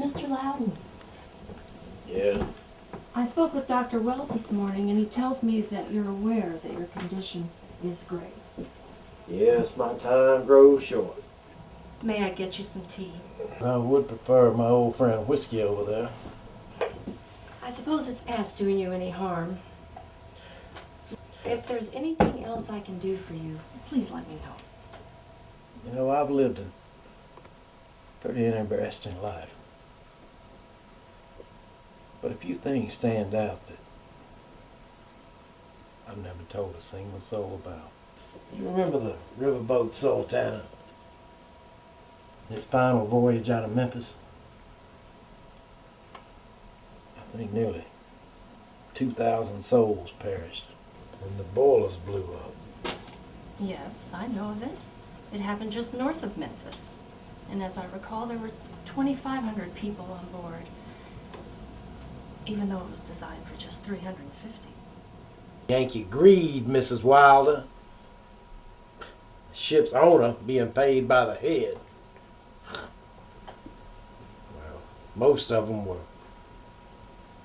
Mr. Loudon. Yeah? I spoke with Dr. Wells this morning, and he tells me that you're aware that your condition is grave. Yes, my time grows short. May I get you some tea? I would prefer my old friend whiskey over there. I suppose it's past doing you any harm. If there's anything else I can do for you, please let me know. You know, I've lived a pretty interesting life. But a few things stand out that I've never told a single soul about. You remember the Riverboat Sultana? Its final voyage out of Memphis? I think nearly 2,000 souls perished. And the boilers blew up. Yes, I know of it. It happened just north of Memphis. And as I recall, there were 2,500 people on board, even though it was designed for just 350. Yankee greed, Mrs. Wilder. Ship's owner being paid by the head. Well, most of them were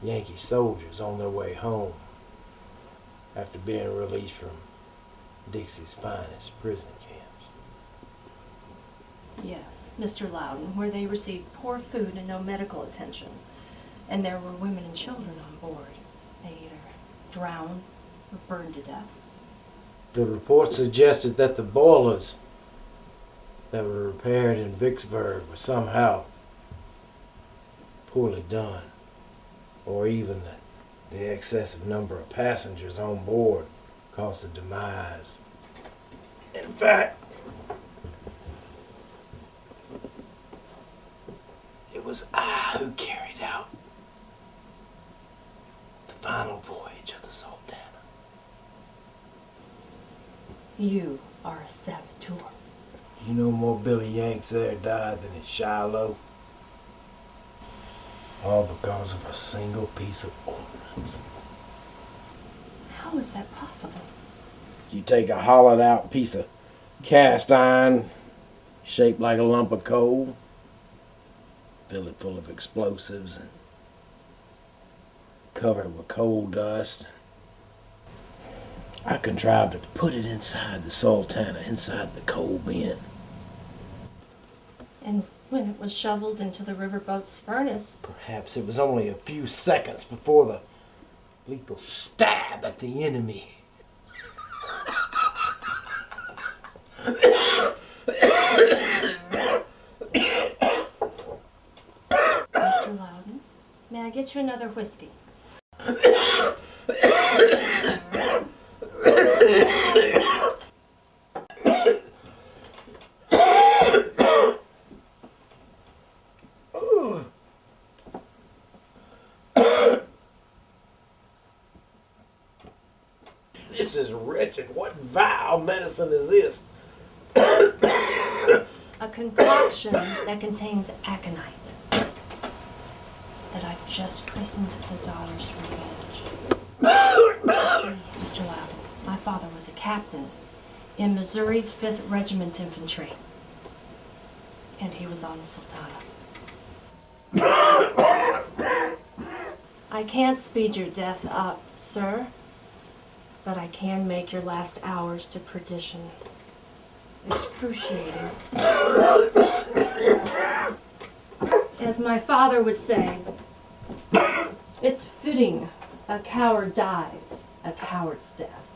Yankee soldiers on their way home after being released from Dixie's finest prison camps. Yes, Mr. Loudon, where they received poor food and no medical attention. And there were women and children on board. They either drowned or burned to death. The report suggested that the boilers that were repaired in Vicksburg were somehow poorly done, or even that the excessive number of passengers on board caused the demise. In fact, it was I who carried out the final voyage of the Sultana. You are a saboteur. You know more Billy Yanks there died than in Shiloh. All because of a single piece of ordnance. How is that possible? You take a hollowed out piece of cast iron shaped like a lump of coal, fill it full of explosives, and cover it with coal dust. I contrived to put it inside the Sultana, inside the coal bin. And when it was shoveled into the riverboat's furnace, Perhaps it was only a few seconds before the lethal stab at the enemy. Mr. Loudon, may I get you another whiskey? This is wretched. What vile medicine is this? A concoction that contains aconite that I've just christened the Daughter's Revenge. Mr. Loudon, my father was a captain in Missouri's 5th Regiment Infantry, and he was on the Sultana. I can't speed your death up, sir, but I can make your last hours to perdition excruciating. As my father would say, it's fitting a coward dies a coward's death.